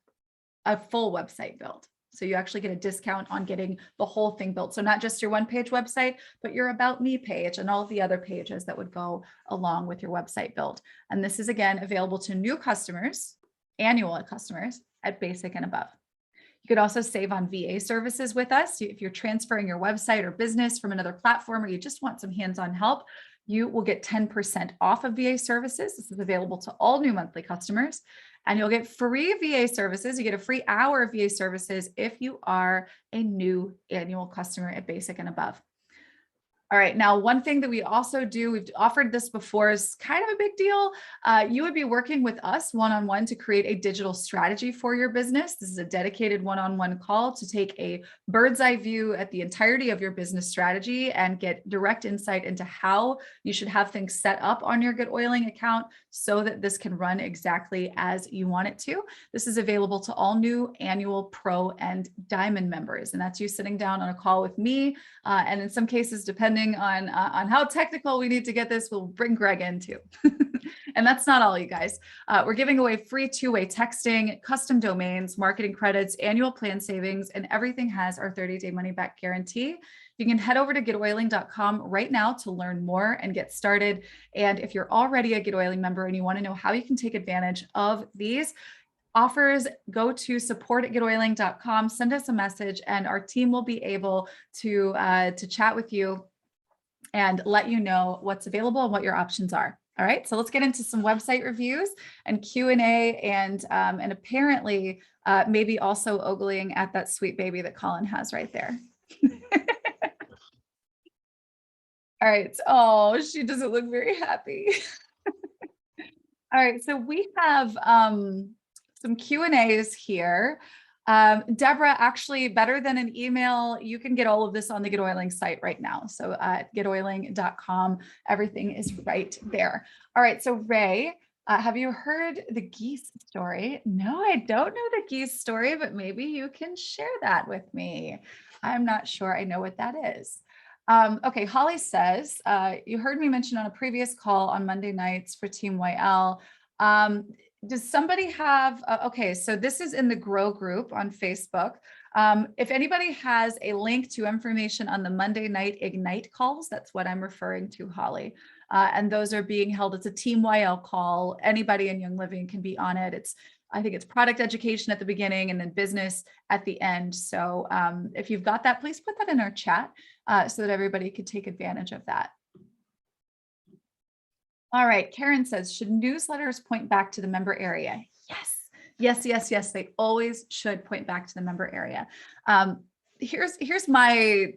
a full website build. So you actually get a discount on getting the whole thing built. So not just your one-page website, but your About Me page and all of the other pages that would go along with your website build. And this is, again, available to new customers, annual customers at basic and above. You could also save on VA services with us. If you're transferring your website or business from another platform, or you just want some hands-on help, you will get 10% off of VA services. This is available to all new monthly customers, and you'll get free VA services. You get a free hour of VA services if you are a new annual customer at basic and above. All right. Now, one thing that we also do, we've offered this before, is kind of a big deal. You would be working with us one-on-one to create a digital strategy for your business. This is a dedicated one-on-one call to take a bird's eye view at the entirety of your business strategy and get direct insight into how you should have things set up on your GetOiling account so that this can run exactly as you want it to. This is available to all new annual, pro, and diamond members. And that's you sitting down on a call with me. And in some cases, depending on how technical we need to get this, we'll bring Greg in too. And that's not all, you guys. We're giving away free two-way texting, custom domains, marketing credits, annual plan savings, and everything has our 30-day money-back guarantee. You can head over to GetOiling.com right now to learn more and get started. And if you're already a GetOiling member and you want to know how you can take advantage of these offers, go to support@getoiling.com, send us a message, and our team will be able to chat with you and let you know what's available and what your options are. All right, so let's get into some website reviews and Q&A, and apparently maybe also ogling at that sweet baby that Colin has right there. All right, oh, she doesn't look very happy. All right, so we have some Q&As here. Deborah, actually, better than an email, you can get all of this on the GetOiling site right now. So at getoiling.com, everything is right there. All right, so Ray, have you heard the geese story? No, I don't know the geese story, but maybe you can share that with me. I'm not sure I know what that is. Okay, Holly says, you heard me mention on a previous call on Monday nights for Team YL. Does somebody have, okay, so this is in the Grow group on Facebook. If anybody has a link to information on the Monday night Ignite calls, that's what I'm referring to, Holly. And those are being held, it's a Team YL call. Anybody in Young Living can be on it. I think it's product education at the beginning and then business at the end. So if you've got that, please put that in our chat so that everybody could take advantage of that. All right, Karen says, should newsletters point back to the member area? Yes, yes, yes, yes. They always should point back to the member area. Here's my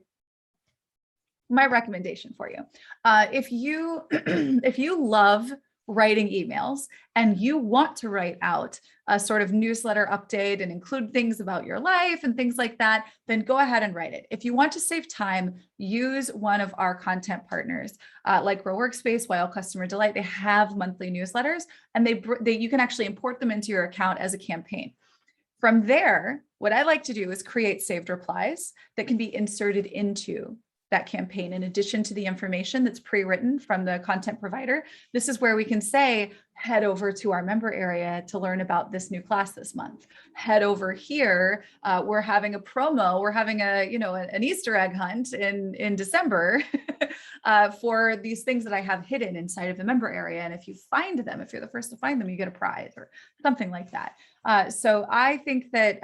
recommendation for you. If you love writing emails and you want to write out a sort of newsletter update and include things about your life and things like that, then go ahead and write it. If you want to save time, use one of our content partners like Grow Workspace, YL Customer Delight. They have monthly newsletters, and you can actually import them into your account as a campaign. From there, what I like to do is create saved replies that can be inserted into that campaign in addition to the information that's pre-written from the content provider. This is where we can say, head over to our member area to learn about this new class this month. Head over here, we're having a promo, we're having an Easter egg hunt in December for these things that I have hidden inside of the member area. And if you find them, if you're the first to find them, you get a prize or something like that. So I think that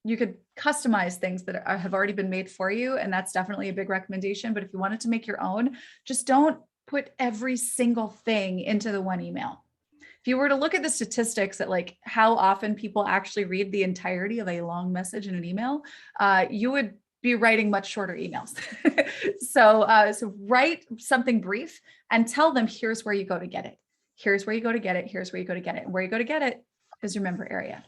you could customize things that have already been made for you. And that's definitely a big recommendation. But if you wanted to make your own, just don't put every single thing into the one email. If you were to look at the statistics at like how often people actually read the entirety of a long message in an email, you would be writing much shorter emails. So write something brief and tell them, here's where you go to get it. Here's where you go to get it. Here's where you go to get it. And where you go to get it is your member area.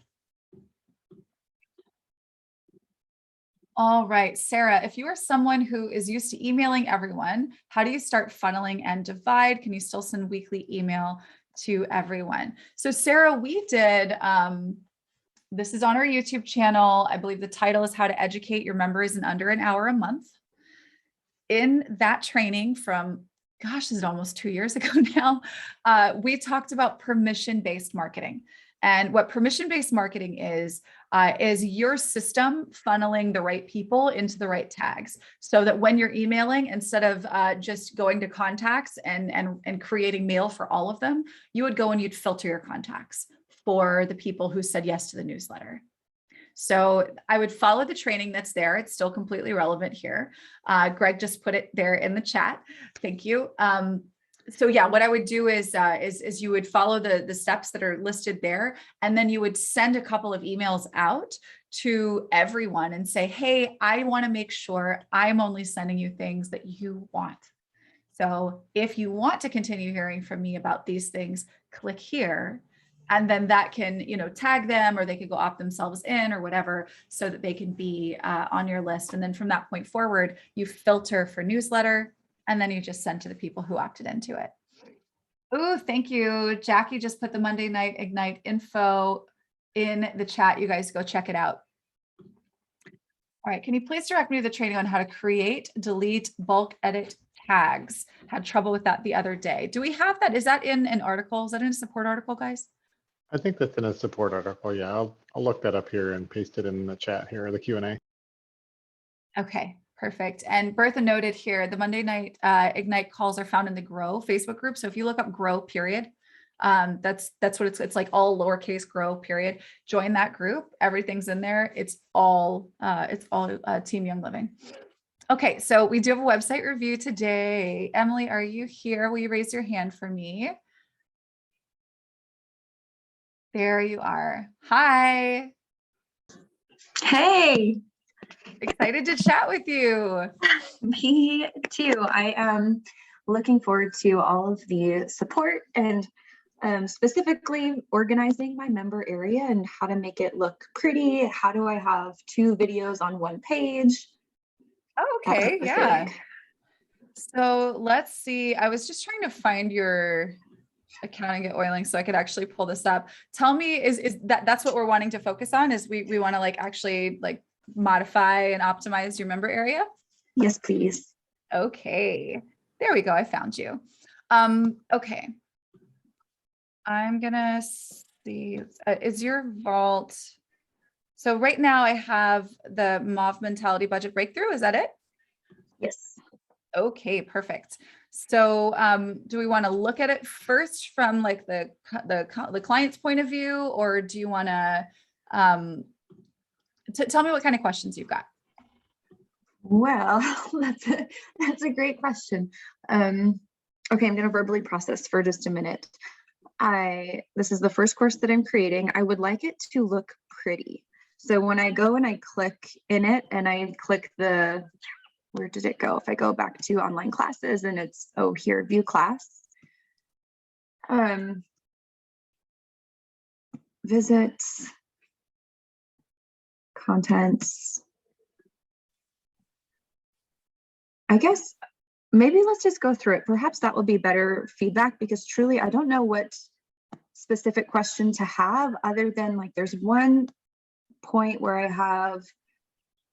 All right, Sarah, if you are someone who is used to emailing everyone, how do you start funneling and divide? Can you still send weekly email to everyone? So Sarah, we did, this is on our YouTube channel. I believe the title is How to Educate Your Members in Under an Hour a Month. In that training from, gosh, is it almost 2 years ago now? We talked about permission-based marketing. And what permission-based marketing is your system funneling the right people into the right tags, so that when you're emailing, instead of just going to contacts and creating mail for all of them, you would go and you'd filter your contacts for the people who said yes to the newsletter. So I would follow the training that's there. It's still completely relevant here. Greg just put it there in the chat. Thank you. So yeah, what I would do is you would follow the steps that are listed there, and then you would send a couple of emails out to everyone and say, hey, I want to make sure I'm only sending you things that you want. So if you want to continue hearing from me about these things, click here. And then that can, tag them, or they could go opt themselves in or whatever, so that they can be on your list. And then from that point forward, you filter for newsletter, and then you just send to the people who opted into it. Oh, thank you. Jackie just put the Monday Night Ignite info in the chat. You guys go check it out. All right. Can you please direct me to the training on how to create, delete, bulk edit tags? Had trouble with that the other day. Do we have that? Is that in an article? Is that in a support article, guys?
I think that's in a support article. Yeah, I'll look that up here and paste it in the chat here, the Q&A.
Okay, perfect. And Bertha noted here, the Monday Night Ignite calls are found in the Grow Facebook group. So if you look up Grow period, that's what it's like, all lowercase Grow period. Join that group. Everything's in there. It's all Team Young Living. Okay, so we do have a website review today. Emily, are you here? Will you raise your hand for me? There you are. Hi.
Hey.
Excited to chat with you.
Me too. I am looking forward to all of the support and specifically organizing my member area and how to make it look pretty. How do I have 2 videos on 1 page?
Oh, okay, yeah. So let's see. I was just trying to find your account and GetOiling so I could actually pull this up. Tell me, is that's what we're wanting to focus on? Is we want to actually modify and optimize your member area?
Yes, please.
Okay, there we go. I found you. Okay. I'm gonna see, is your vault, so right now I have the MOV mentality budget breakthrough. Is that it?
Yes.
Okay, perfect. So do we want to look at it first from the client's point of view, or do you want to tell me what kind of questions you've got?
Well, that's a great question. Okay, I'm going to verbally process for just a minute. This is the first course that I'm creating. I would like it to look pretty. So when I go and I click in it and I click where did it go? If I go back to online classes and it's, here, view class. Visits, contents. I guess maybe let's just go through it. Perhaps that will be better feedback, because truly I don't know what specific question to have, other than there's one point where I have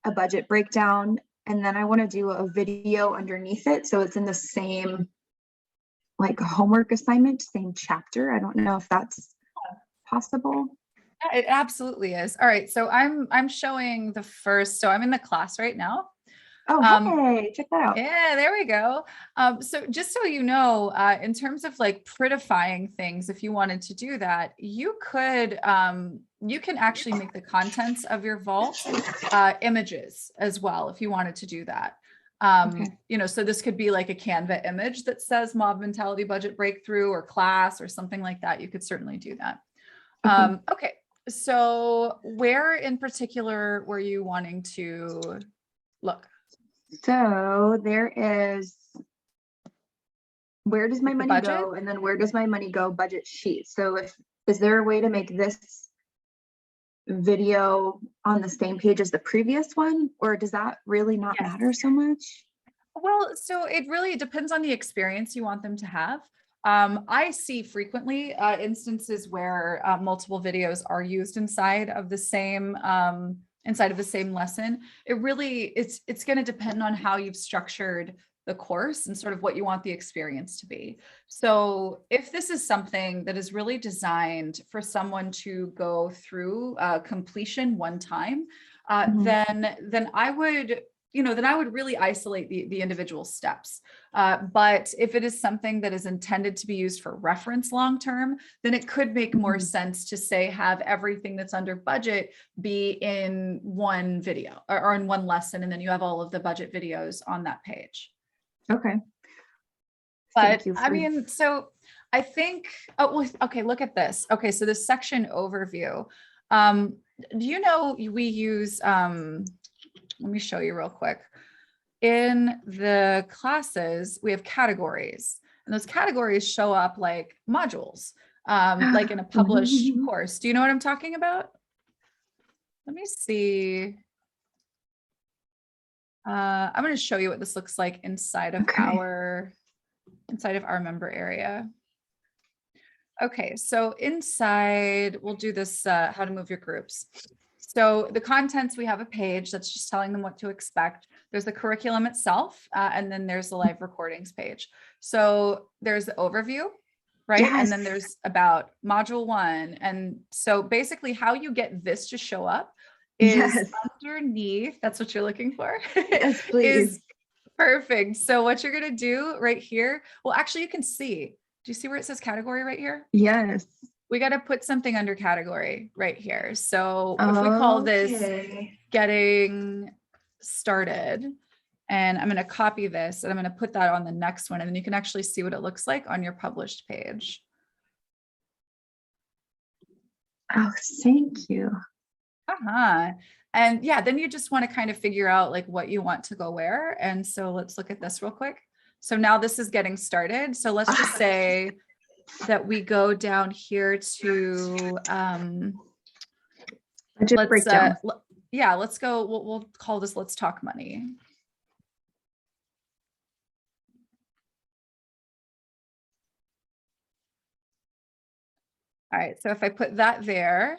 a budget breakdown, and then I want to do a video underneath it, so it's in the same homework assignment, same chapter. I don't know if that's possible.
Yeah, it absolutely is. All right, so I'm showing the first, so I'm in the class right now.
Oh, hey, check that out.
Yeah, there we go. So just so you know, in terms of prettifying things, if you wanted to do that, you could, you can actually make the contents of your vault images as well, if you wanted to do that.
Okay.
You know, so this could be like a Canva image that says mob mentality budget breakthrough or class or something like that. You could certainly do that.
Okay.
Okay. So where in particular were you wanting to look?
So there is, where does my
Like the
money
budget?
go? And then where does my money go budget sheet? So is there a way to make this video on the same page as the previous one? Or does that really not
Yes.
matter so much?
Well, so it really depends on the experience you want them to have. I see frequently instances where multiple videos are used inside of the same lesson. It really, it's going to depend on how you've structured the course and sort of what you want the experience to be. So if this is something that is really designed for someone to go through completion one time, then I would, then I would really isolate the individual steps. But if it is something that is intended to be used for reference long-term, then it could make more sense to say, have everything that's under budget be in one video or in one lesson. And then you have all of the budget videos on that page.
Okay.
But
Thank you
I
for-
mean, so I think, okay, look at this. Okay, so the section overview. Do you know we use, let me show you real quick. In the classes, we have categories, and those categories show up like modules, like in a published course. Do you know what I'm talking about? Let me see. I'm going to show you what this looks like inside of our member area. Okay, so inside, we'll do this, how to move your groups. So the contents, we have a page that's just telling them what to expect. There's the curriculum itself, and then there's the live recordings page. So there's the overview, right?
Yes.
And then there's about module 1. And so basically how you get this to show up is underneath, that's what you're looking for.
Yes, please.
Is perfect. So what you're going to do right here, well, actually you can see, do you see where it says category right here?
Yes.
We got to put something under category right here. So if we call this getting started, and I'm going to copy this and I'm going to put that on the next one, and then you can actually see what it looks like on your published page.
Oh, thank you.
And yeah, then you just want to kind of figure out like what you want to go where. And so let's look at this real quick. So now this is getting started. So let's just say that we go down here to
Budget breakdown.
Yeah, let's go. We'll call this Let's Talk Money. All right, so if I put that there,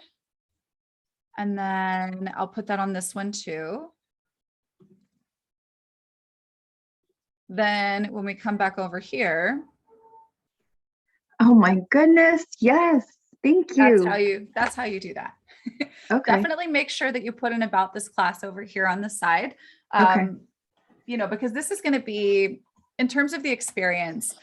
and then I'll put that on this one too. Then when we come back over here.
Oh my goodness. Yes. Thank you.
That's how you do that.
Okay.
Definitely make sure that you put in about this class over here on the side. Because this is going to be, in terms of the experience,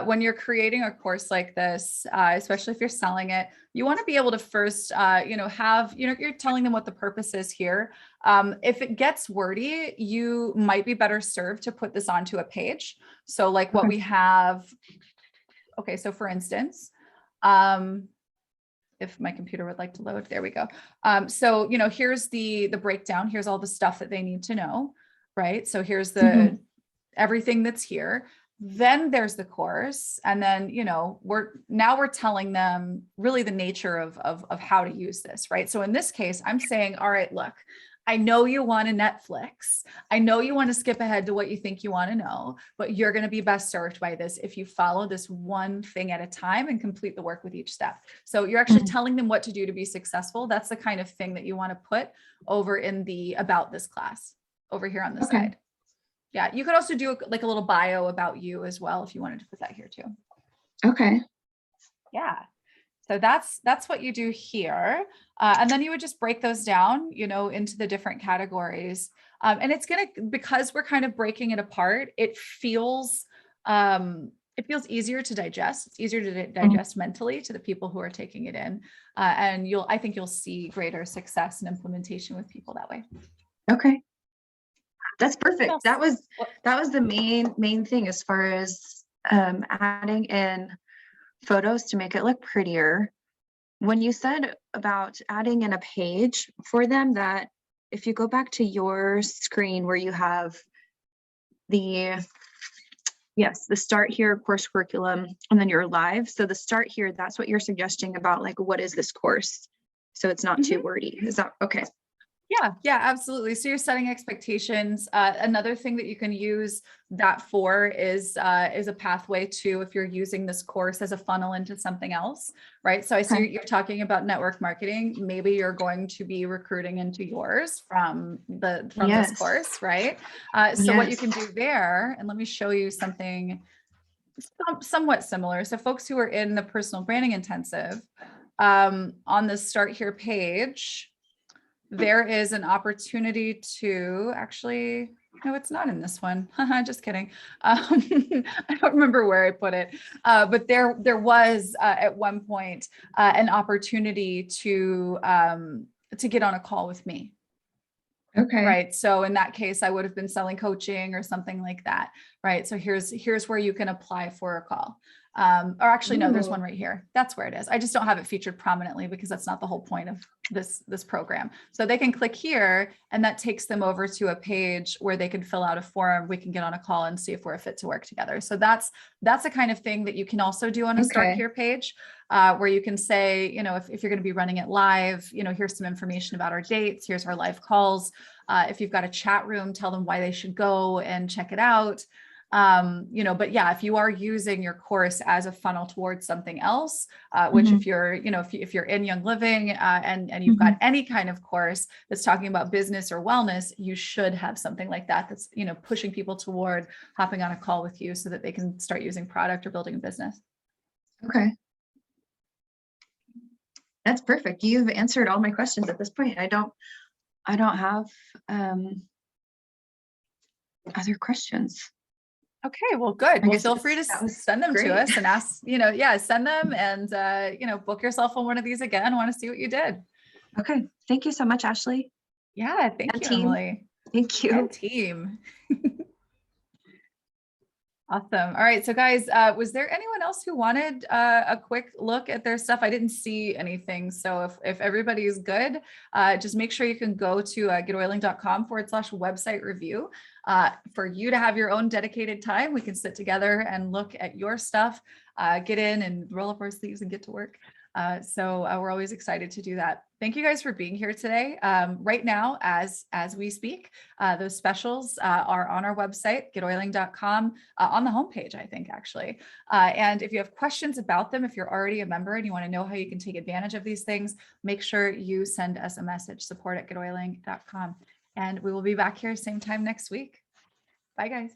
when you're creating a course like this, especially if you're selling it, you want to be able to first, you're telling them what the purpose is here. If it gets wordy, you might be better served to put this onto a page. So like what we have. Okay, so for instance, if my computer would like to load, there we go. So, here's the breakdown. Here's all the stuff that they need to know, right? So here's the everything that's here. Then there's the course. And then, we're telling them really the nature of how to use this, right? So in this case, I'm saying, all right, look, I know you want a Netflix. I know you want to skip ahead to what you think you want to know, but you're going to be best served by this if you follow this one thing at a time and complete the work with each step. So you're actually telling them what to do to be successful. That's the kind of thing that you want to put over in the about this class over here on the side. Yeah, you could also do like a little bio about you as well if you wanted to put that here too. Okay. Yeah. So that's what you do here. And then you would just break those down, into the different categories. And it's because we're kind of breaking it apart, it feels easier to digest. It's easier to digest mentally to the people who are taking it in. And I think you'll see greater success and implementation with people that way.
Okay. That's perfect.
else?
That was
What-
the main thing as far as adding in photos to make it look prettier. When you said about adding in a page for them, that if you go back to your screen where you have the start here course curriculum and then you're live. So the start here, that's what you're suggesting about like, what is this course? So it's not too wordy. Is that okay?
Yeah, absolutely. So you're setting expectations. Another thing that you can use that for is a pathway to, if you're using this course as a funnel into something else, right? So I see
Okay.
you're talking about network marketing. Maybe you're going to be recruiting into yours from this course, right? So what you can do there, and let me show you something somewhat similar. So folks who are in the personal branding intensive, on the start here page, there is an opportunity to actually, no, it's not in this one. Just kidding. I don't remember where I put it, but there was at one point an opportunity to get on a call with me.
Okay.
Right. So in that case, I would have been selling coaching or something like that. Right. So here's where you can apply for a call. Or actually, no, there's one right here. That's where it is. I just don't have it featured prominently because that's not the whole point of this program. So they can click here and that takes them over to a page where they can fill out a form. We can get on a call and see if we're a fit to work together. So that's the kind of thing that you can also do on a start here page, where you can say, you know, if you're going to be running it live, you know, here's some information about our dates. Here's our live calls. If you've got a chat room, tell them why they should go and check it out. You know, but yeah, if you are using your course as a funnel towards something else, which if you're, you know, if you're in Young Living and you've got any kind of course that's talking about business or wellness, you should have something like that that's, you know, pushing people toward hopping on a call with you so that they can start using product or building a business.
Okay. That's perfect. You've answered all my questions at this point. I don't have other questions.
Okay, well, good. Well, feel free to send them to us and ask, you know, send them and, you know, book yourself on one of these again. I want to see what you did.
Okay. Thank you so much, Ashley.
Yeah. Thank you, Emily.
Thank you.
And team. Awesome. All right. So guys, was there anyone else who wanted a quick look at their stuff? I didn't see anything. So if everybody's good, just make sure you can go to getoiling.com/website review for you to have your own dedicated time. We can sit together and look at your stuff, get in and roll up our sleeves and get to work. So we're always excited to do that. Thank you guys for being here today. Right now, as we speak, those specials are on our website, GetOiling.com, on the homepage, I think, actually. And if you have questions about them, if you're already a member and you want to know how you can take advantage of these things, make sure you send us a message, support@GetOiling.com. And we will be back here same time next week. Bye, guys.